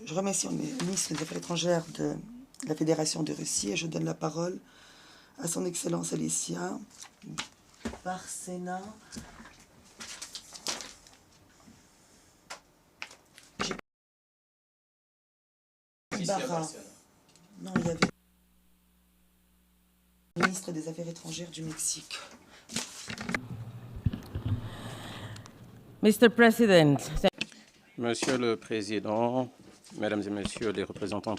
Je remercie le ministre des Affaires étrangères de la Fédération de Russie et je donne la parole à son Excellence Alicia Barsena. Non, il y avait le ministre des Affaires étrangères du Mexique. Mr. President. Monsieur le Président, Mesdames et Messieurs les représentants,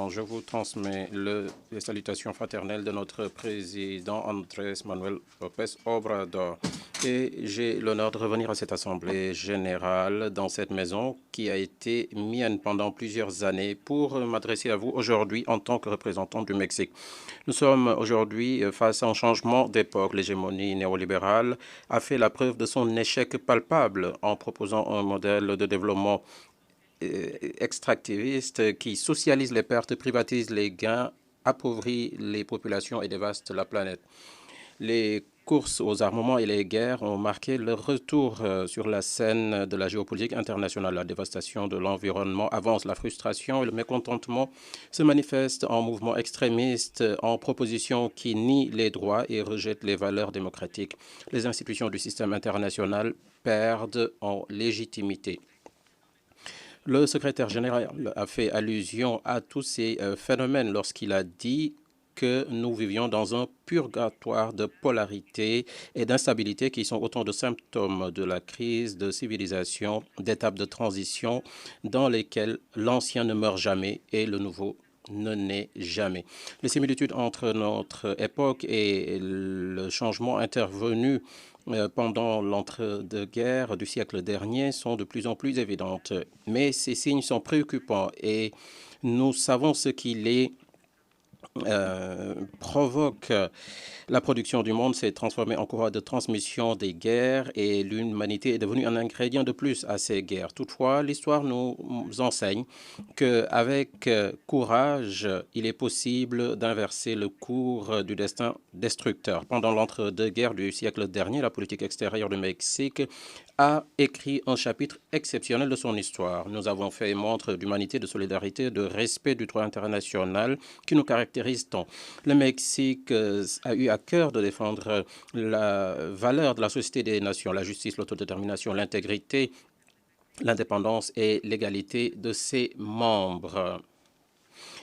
je vous transmets les salutations fraternelles de notre Président Andrés Manuel López Obrador. Et j'ai l'honneur de revenir à cette Assemblée générale dans cette maison qui a été mienne pendant plusieurs années pour m'adresser à vous aujourd'hui en tant que représentant du Mexique. Nous sommes aujourd'hui face à un changement d'époque. L'hégémonie néolibérale a fait la preuve de son échec palpable en proposant un modèle de développement extractiviste qui socialise les pertes, privatise les gains, appauvrit les populations et dévaste la planète. Les courses aux armements et les guerres ont marqué le retour sur la scène de la géopolitique internationale. La dévastation de l'environnement avance, la frustration et le mécontentement se manifestent en mouvements extrémistes, en propositions qui nient les droits et rejettent les valeurs démocratiques. Les institutions du système international perdent en légitimité. Le secrétaire général a fait allusion à tous ces phénomènes lorsqu'il a dit que nous vivions dans un purgatoire de polarité et d'instabilité qui sont autant de symptômes de la crise de civilisation, d'étapes de transition dans lesquelles l'ancien ne meurt jamais et le nouveau ne naît jamais. Les similitudes entre notre époque et le changement intervenu pendant l'entre-deux-guerres du siècle dernier sont de plus en plus évidentes. Mais ces signes sont préoccupants et nous savons ce qui les provoque. La production du monde s'est transformée en courroie de transmission des guerres et l'humanité est devenue un ingrédient de plus à ces guerres. Toutefois, l'histoire nous enseigne qu'avec courage, il est possible d'inverser le cours du destin destructeur. Pendant l'entre-deux-guerres du siècle dernier, la politique extérieure du Mexique a écrit un chapitre exceptionnel de son histoire. Nous avons fait montre d'humanité, de solidarité, de respect du droit international qui nous caractérise tant. Le Mexique a eu à cœur de défendre la valeur de la société des nations, la justice, l'autodétermination, l'intégrité, l'indépendance et l'égalité de ses membres.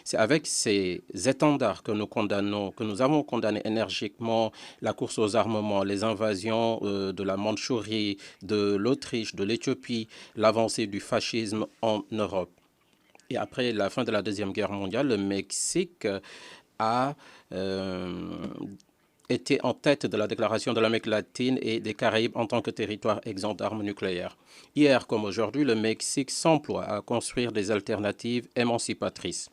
C'est avec ces étendards que nous avons condamné énergiquement la course aux armements, les invasions de la Mandchourie, de l'Autriche, de l'Éthiopie, l'avancée du fascisme en Europe. Et après la fin de la Deuxième Guerre mondiale, le Mexique a été en tête de la déclaration de l'Amérique latine et des Caraïbes en tant que territoire exempt d'armes nucléaires. Hier comme aujourd'hui, le Mexique s'emploie à construire des alternatives émancipatrices.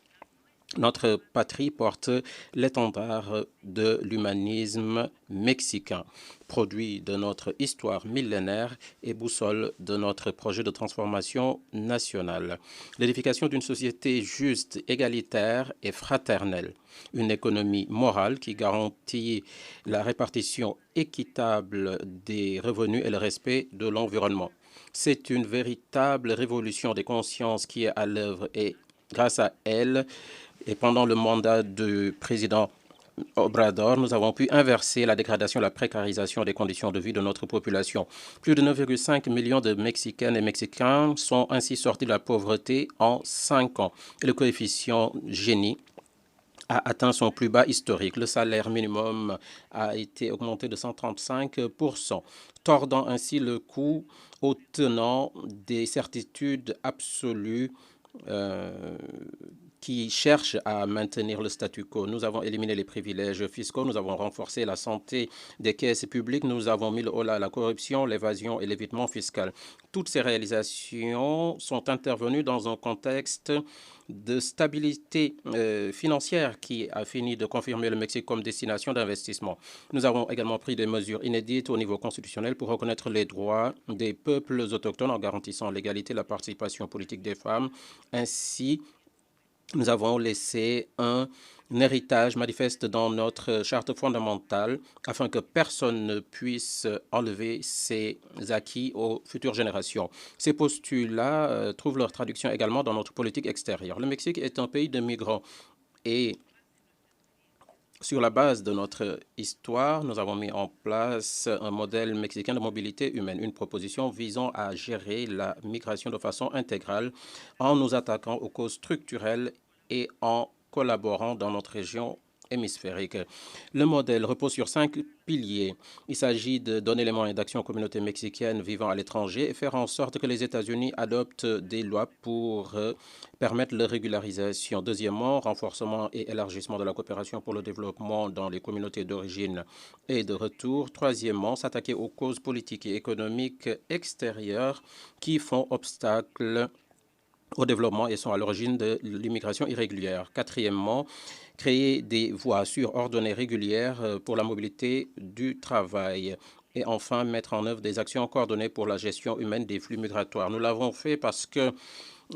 Notre patrie porte l'étendard de l'humanisme mexicain, produit de notre histoire millénaire et boussole de notre projet de transformation nationale. L'édification d'une société juste, égalitaire et fraternelle. Une économie morale qui garantit la répartition équitable des revenus et le respect de l'environnement. C'est une véritable révolution des consciences qui est à l'œuvre et grâce à elle, et pendant le mandat du président Obrador, nous avons pu inverser la dégradation, la précarisation des conditions de vie de notre population. Plus de 9,5 millions de Mexicaines et Mexicains sont ainsi sortis de la pauvreté en 5 ans. Et le coefficient Gini a atteint son plus bas historique. Le salaire minimum a été augmenté de 135%, tordant ainsi le cou aux tenants des certitudes absolues qui cherchent à maintenir le statu quo. Nous avons éliminé les privilèges fiscaux, nous avons renforcé la santé des caisses publiques, nous avons mis le holà à la corruption, l'évasion et l'évitement fiscal. Toutes ces réalisations sont intervenues dans un contexte de stabilité financière qui a fini de confirmer le Mexique comme destination d'investissement. Nous avons également pris des mesures inédites au niveau constitutionnel pour reconnaître les droits des peuples autochtones en garantissant l'égalité et la participation politique des femmes, ainsi Nous avons laissé un héritage manifeste dans notre charte fondamentale afin que personne ne puisse enlever ces acquis aux futures générations. Ces postulats trouvent leur traduction également dans notre politique extérieure. Le Mexique est un pays de migrants et sur la base de notre histoire, nous avons mis en place un modèle mexicain de mobilité humaine, une proposition visant à gérer la migration de façon intégrale en nous attaquant aux causes structurelles et en collaborant dans notre région hémisphérique. Le modèle repose sur 5 piliers. Il s'agit de donner les moyens d'action aux communautés mexicaines vivant à l'étranger et faire en sorte que les États-Unis adoptent des lois pour permettre leur régularisation. Deuxièmement, renforcement et élargissement de la coopération pour le développement dans les communautés d'origine et de retour. Troisièmement, s'attaquer aux causes politiques et économiques extérieures qui font obstacle au développement et sont à l'origine de l'immigration irrégulière. Quatrièmement, créer des voies sûres, ordonnées, régulières pour la mobilité du travail. Et enfin, mettre en œuvre des actions coordonnées pour la gestion humaine des flux migratoires. Nous l'avons fait parce que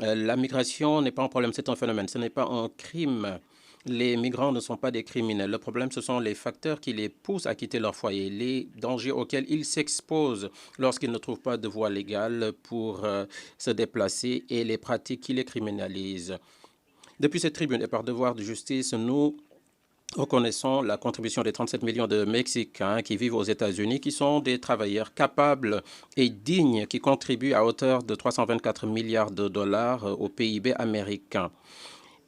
la migration n'est pas un problème, c'est un phénomène, ce n'est pas un crime. Les migrants ne sont pas des criminels. Le problème, ce sont les facteurs qui les poussent à quitter leur foyer, les dangers auxquels ils s'exposent lorsqu'ils ne trouvent pas de voie légale pour se déplacer et les pratiques qui les criminalisent. Depuis cette tribune et par devoir de justice, nous reconnaissons la contribution des 37 millions de Mexicains qui vivent aux États-Unis, qui sont des travailleurs capables et dignes, qui contribuent à hauteur de 324 milliards de dollars au PIB américain.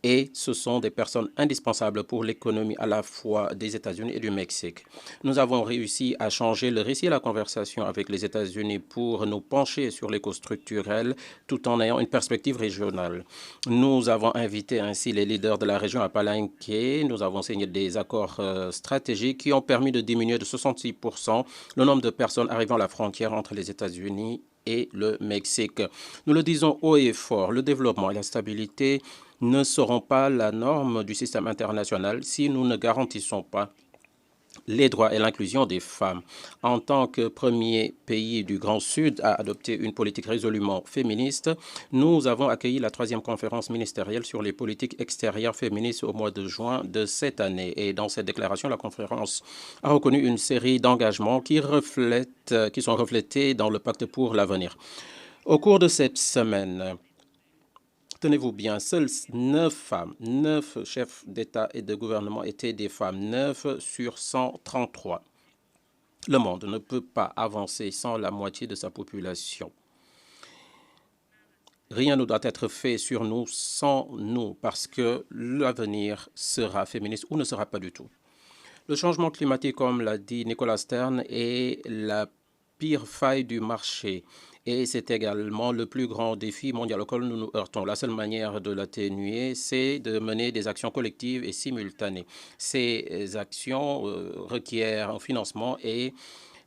Et ce sont des personnes indispensables pour l'économie à la fois des États-Unis et du Mexique. Nous avons réussi à changer le récit et la conversation avec les États-Unis pour nous pencher sur les causes structurelles tout en ayant une perspective régionale. Nous avons invité ainsi les leaders de la région à Palenque. Nous avons signé des accords stratégiques qui ont permis de diminuer de 66% le nombre de personnes arrivant à la frontière entre les États-Unis et le Mexique. Nous le disons haut et fort, le développement et la stabilité ne seront pas la norme du système international si nous ne garantissons pas les droits et l'inclusion des femmes. En tant que premier pays du Grand Sud à adopter une politique résolument féministe, nous avons accueilli la 3e conférence ministérielle sur les politiques extérieures féministes au mois de juin de cette année. Et dans cette déclaration, la conférence a reconnu une série d'engagements qui sont reflétés dans le pacte pour l'avenir. Au cours de cette semaine, tenez-vous bien, seules 9 femmes, 9 chefs d'État et de gouvernement étaient des femmes, 9 sur 133. Le monde ne peut pas avancer sans la moitié de sa population. Rien ne doit être fait sur nous sans nous, parce que l'avenir sera féministe ou ne sera pas du tout. Le changement climatique, comme l'a dit Nicolas Stern, est la pire faille du marché. Et c'est également le plus grand défi mondial auquel nous nous heurtons. La seule manière de l'atténuer, c'est de mener des actions collectives et simultanées. Ces actions requièrent un financement et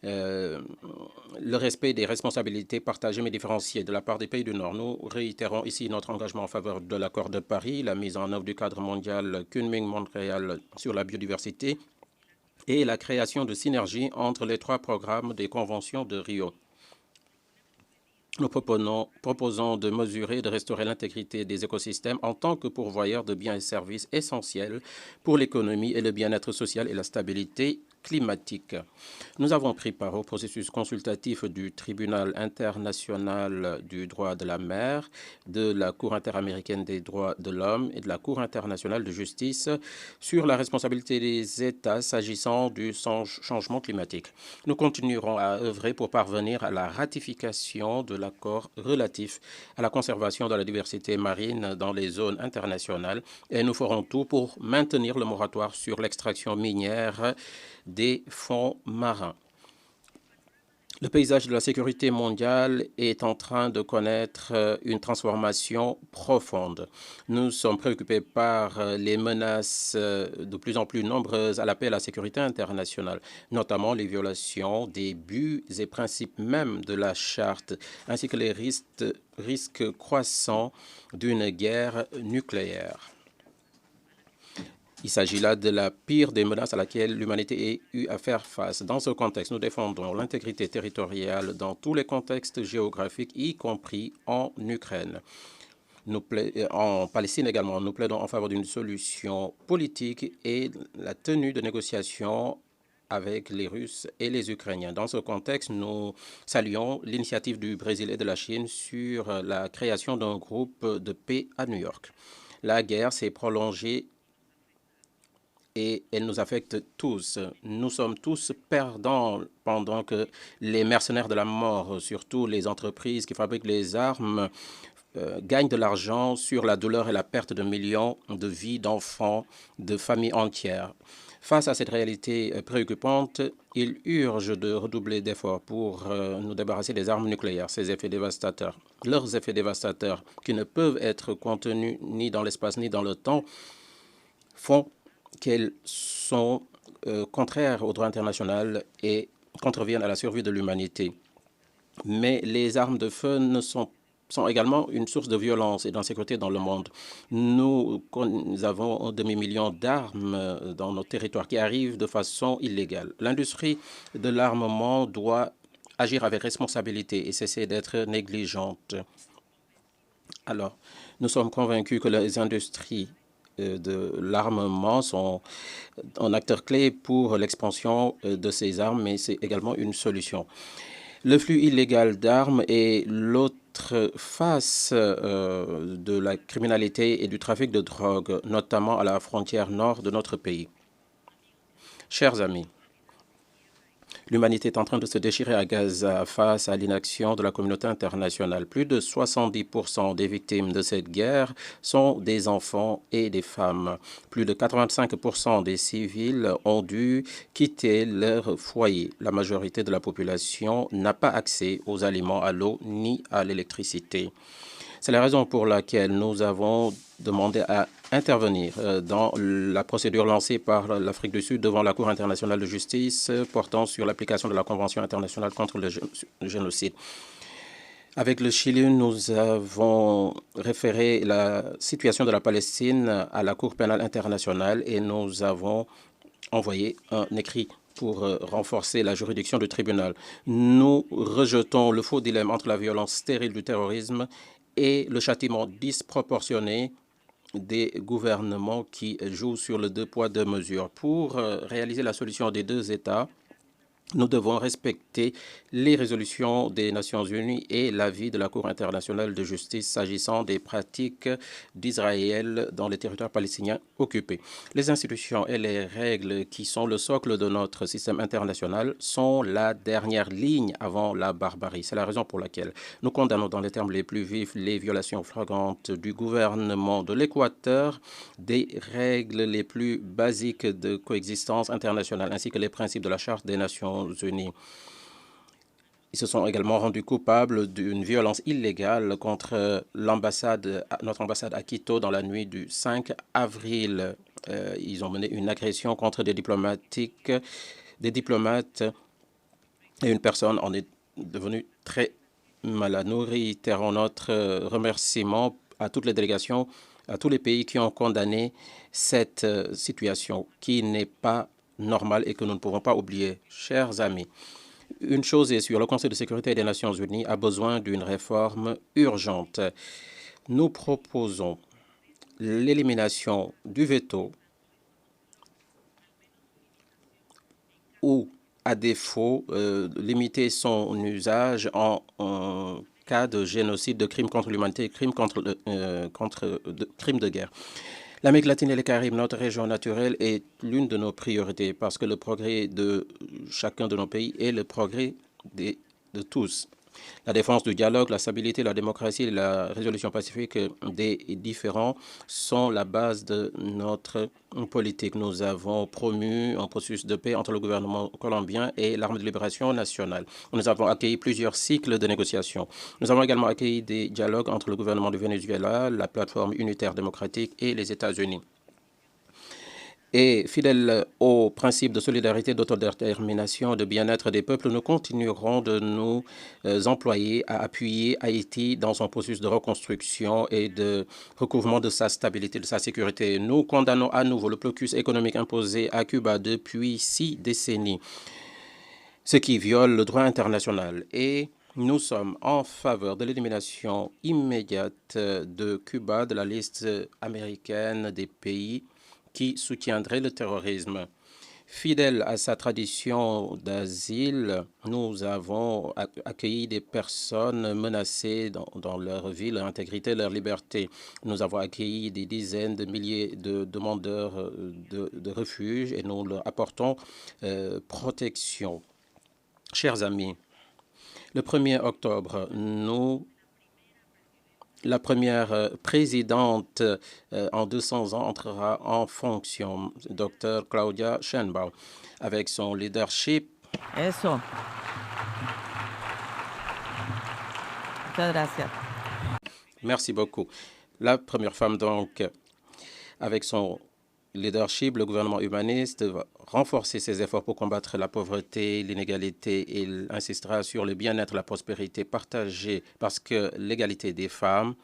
le respect des responsabilités partagées mais différenciées de la part des pays du Nord. Nous réitérons ici notre engagement en faveur de l'accord de Paris, la mise en œuvre du cadre mondial Kunming-Montréal sur la biodiversité et la création de synergies entre les 3 programmes des conventions de Rio. Nous proposons de mesurer et de restaurer l'intégrité des écosystèmes en tant que pourvoyeurs de biens et services essentiels pour l'économie et le bien-être social et la stabilité climatique. Nous avons pris part au processus consultatif du Tribunal international du droit de la mer, de la Cour interaméricaine des droits de l'homme et de la Cour internationale de justice sur la responsabilité des États s'agissant du changement climatique. Nous continuerons à œuvrer pour parvenir à la ratification de l'accord relatif à la conservation de la diversité marine dans les zones internationales et nous ferons tout pour maintenir le moratoire sur l'extraction minière des fonds marins. Le paysage de la sécurité mondiale est en train de connaître une transformation profonde. Nous sommes préoccupés par les menaces de plus en plus nombreuses à la paix et à la sécurité internationale, notamment les violations des buts et principes même de la charte, ainsi que les risques croissants d'une guerre nucléaire. Il s'agit là de la pire des menaces à laquelle l'humanité ait eu à faire face. Dans ce contexte, nous défendons l'intégrité territoriale dans tous les contextes géographiques, y compris en Ukraine. En Palestine également, nous plaidons en faveur d'une solution politique et la tenue de négociations avec les Russes et les Ukrainiens. Dans ce contexte, nous saluons l'initiative du Brésil et de la Chine sur la création d'un groupe de paix à New York. La guerre s'est prolongée et elle nous affecte tous. Nous sommes tous perdants pendant que les mercenaires de la mort, surtout les entreprises qui fabriquent les armes, gagnent de l'argent sur la douleur et la perte de millions de vies d'enfants, de familles entières. Face à cette réalité préoccupante, il urge de redoubler d'efforts pour nous débarrasser des armes nucléaires, ces effets dévastateurs. Leurs effets dévastateurs, qui ne peuvent être contenus ni dans l'espace ni dans le temps, font qu'elles sont contraires au droit international et contreviennent à la survie de l'humanité. Mais les armes de feu sont également une source de violence et d'insécurité dans le monde. Nous avons un demi-million d'armes dans nos territoires qui arrivent de façon illégale. L'industrie de l'armement doit agir avec responsabilité et cesser d'être négligente. Alors, nous sommes convaincus que les industries de l'armement sont un acteur clé pour l'expansion de ces armes, mais c'est également une solution. Le flux illégal d'armes est l'autre face de la criminalité et du trafic de drogue, notamment à la frontière nord de notre pays. Chers amis, l'humanité est en train de se déchirer à Gaza face à l'inaction de la communauté internationale. Plus de 70% des victimes de cette guerre sont des enfants et des femmes. Plus de 85% des civils ont dû quitter leur foyer. La majorité de la population n'a pas accès aux aliments, à l'eau ni à l'électricité. C'est la raison pour laquelle nous avons demandé à intervenir dans la procédure lancée par l'Afrique du Sud devant la Cour internationale de justice portant sur l'application de la Convention internationale contre le génocide. Avec le Chili, nous avons référé la situation de la Palestine à la Cour pénale internationale et nous avons envoyé un écrit pour renforcer la juridiction du tribunal. Nous rejetons le faux dilemme entre la violence stérile du terrorisme et le châtiment disproportionné des gouvernements qui jouent sur le deux poids, deux mesures. Pour réaliser la solution des deux États, nous devons respecter les résolutions des Nations Unies et l'avis de la Cour internationale de justice s'agissant des pratiques d'Israël dans les territoires palestiniens occupés. Les institutions et les règles qui sont le socle de notre système international sont la dernière ligne avant la barbarie. C'est la raison pour laquelle nous condamnons dans les termes les plus vifs les violations flagrantes du gouvernement de l'Équateur, des règles les plus basiques de coexistence internationale ainsi que les principes de la Charte des Nations Unis. Ils se sont également rendus coupables d'une violence illégale contre notre ambassade à Quito dans la nuit du 5 avril. Ils ont mené une agression contre des diplomates et une personne en est devenue très malade. Nous réitérons notre remerciement à toutes les délégations, à tous les pays qui ont condamné cette situation qui n'est pas normale et que nous ne pouvons pas oublier. Chers amis, une chose est sûre, le Conseil de sécurité des Nations Unies a besoin d'une réforme urgente. Nous proposons l'élimination du veto ou, à défaut, limiter son usage en cas de génocide, de crimes contre l'humanité, crimes crimes de guerre. L'Amérique latine et les Caraïbes, notre région naturelle, est l'une de nos priorités parce que le progrès de chacun de nos pays est le progrès de tous. La défense du dialogue, la stabilité, la démocratie et la résolution pacifique des différends sont la base de notre politique. Nous avons promu un processus de paix entre le gouvernement colombien et l'Armée de libération nationale. Nous avons accueilli plusieurs cycles de négociations. Nous avons également accueilli des dialogues entre le gouvernement du Venezuela, la plateforme unitaire démocratique et les États-Unis. Et fidèles aux principes de solidarité, d'autodétermination, de bien-être des peuples, nous continuerons de nous employer à appuyer Haïti dans son processus de reconstruction et de recouvrement de sa stabilité, de sa sécurité. Nous condamnons à nouveau le blocus économique imposé à Cuba depuis 6 décennies, ce qui viole le droit international. Et Nous sommes en faveur de l'élimination immédiate de Cuba de la liste américaine des pays qui soutiendraient le terrorisme. Fidèle à sa tradition d'asile, nous avons accueilli des personnes menacées dans leur vie, leur intégrité, leur liberté. Nous avons accueilli des dizaines de milliers de demandeurs de refuge et nous leur apportons protection. Chers amis, le 1er octobre, la première présidente en 200 ans entrera en fonction, Dr. Claudia Sheinbaum, avec son leadership. Eso. Muchas gracias. Merci beaucoup. La première femme, donc, avec son leadership, le gouvernement humaniste va renforcer ses efforts pour combattre la pauvreté, l'inégalité et il insistera sur le bien-être, la prospérité partagée parce que l'égalité des femmes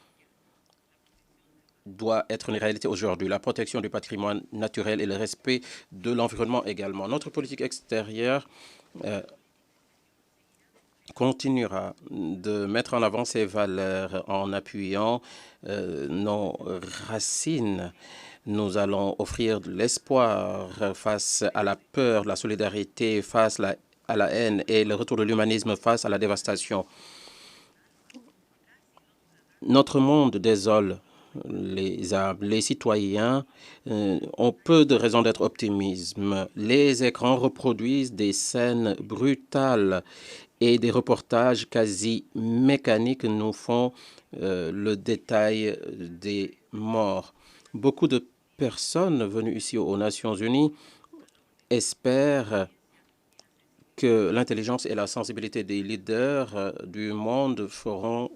doit être une réalité aujourd'hui. La protection du patrimoine naturel et le respect de l'environnement également. Notre politique extérieure continuera de mettre en avant ces valeurs en appuyant nos racines. Nous allons offrir de l'espoir face à la peur, la solidarité, face à la haine et le retour de l'humanisme face à la dévastation. Notre monde désole les citoyens ont peu de raisons d'être optimistes. Les écrans reproduisent des scènes brutales et des reportages quasi mécaniques nous font le détail des morts. Beaucoup de personnes venues ici aux Nations Unies espèrent que l'intelligence et la sensibilité des leaders du monde feront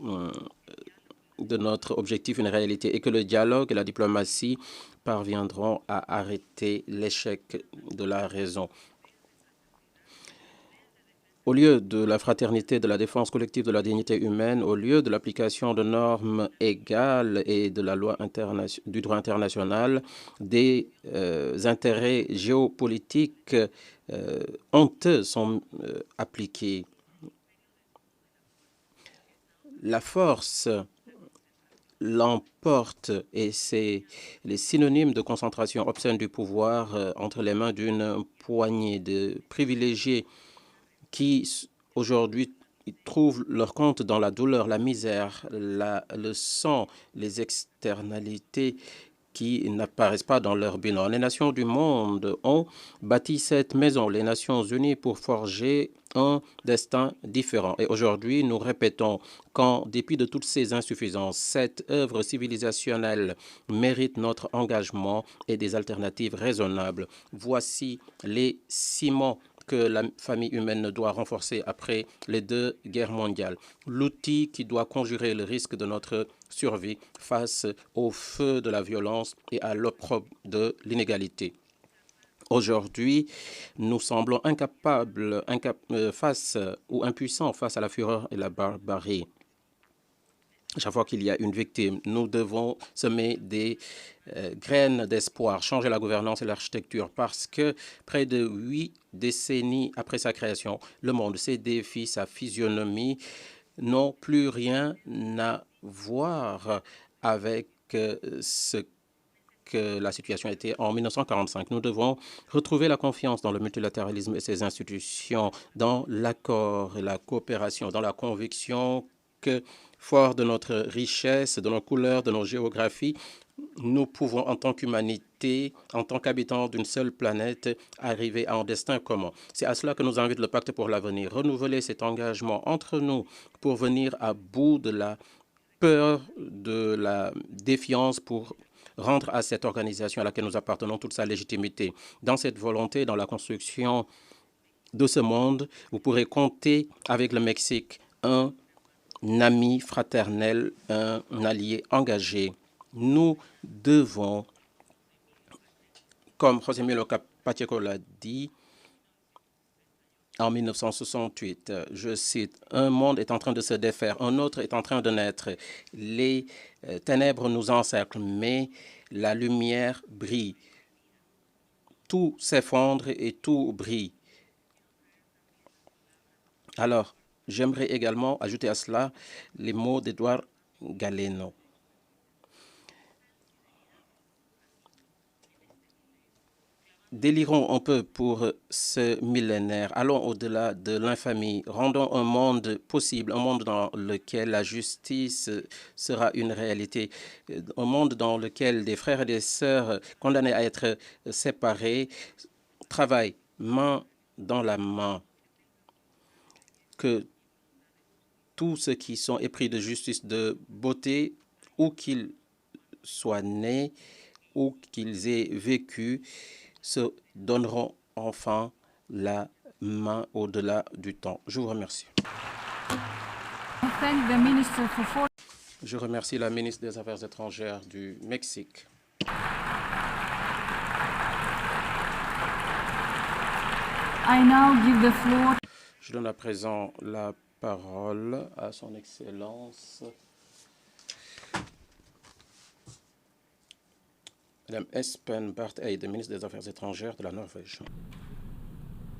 de notre objectif une réalité et que le dialogue et la diplomatie parviendront à arrêter l'échec de la raison. Au lieu de la fraternité, de la défense collective de la dignité humaine, au lieu de l'application de normes égales et de la loi du droit international, des intérêts géopolitiques honteux sont appliqués. La force l'emporte et c'est les synonymes de concentration obscène du pouvoir entre les mains d'une poignée de privilégiés qui aujourd'hui trouvent leur compte dans la douleur, la misère, le sang, les externalités qui n'apparaissent pas dans leur bilan. Les nations du monde ont bâti cette maison, les Nations Unies, pour forger un destin différent. Et aujourd'hui, nous répétons qu'en dépit de toutes ces insuffisances, cette œuvre civilisationnelle mérite notre engagement et des alternatives raisonnables. Voici les ciments que la famille humaine doit renforcer après les 2 guerres mondiales. L'outil qui doit conjurer le risque de notre survie face au feu de la violence et à l'opprobre de l'inégalité. Aujourd'hui, nous semblons incapables, impuissants face à la fureur et la barbarie. Chaque fois qu'il y a une victime, nous devons semer des graines d'espoir, changer la gouvernance et l'architecture parce que près de 8 décennies après sa création, le monde, ses défis, sa physionomie n'ont plus rien à voir avec ce que la situation était en 1945. Nous devons retrouver la confiance dans le multilatéralisme et ses institutions, dans l'accord et la coopération, dans la conviction que, fort de notre richesse, de nos couleurs, de nos géographies, nous pouvons, en tant qu'humanité, en tant qu'habitants d'une seule planète, arriver à un destin commun. C'est à cela que nous invite le Pacte pour l'avenir. Renouveler cet engagement entre nous pour venir à bout de la peur, de la défiance, pour rendre à cette organisation à laquelle nous appartenons toute sa légitimité. Dans cette volonté, dans la construction de ce monde, vous pourrez compter avec le Mexique, un ami fraternel, un allié engagé. Nous devons, comme José Miguel Pacheco l'a dit en 1968, je cite, « Un monde est en train de se défaire, un autre est en train de naître. Les ténèbres nous encerclent, mais la lumière brille. Tout s'effondre et tout brille. » Alors, J'aimerais également ajouter à cela les mots d'Edouard Galeno. Délirons un peu pour ce millénaire, allons au-delà de l'infamie, rendons un monde possible, un monde dans lequel la justice sera une réalité, un monde dans lequel des frères et des sœurs condamnés à être séparés travaillent main dans la main, que tous ceux qui sont épris de justice, de beauté, où qu'ils soient nés, où qu'ils aient vécu, se donneront enfin la main au-delà du temps. Je vous remercie. Je remercie la ministre des Affaires étrangères du Mexique. Je donne à présent la parole à son Excellence Madame Espen Barth Eide, ministre des Affaires étrangères de la Norvège.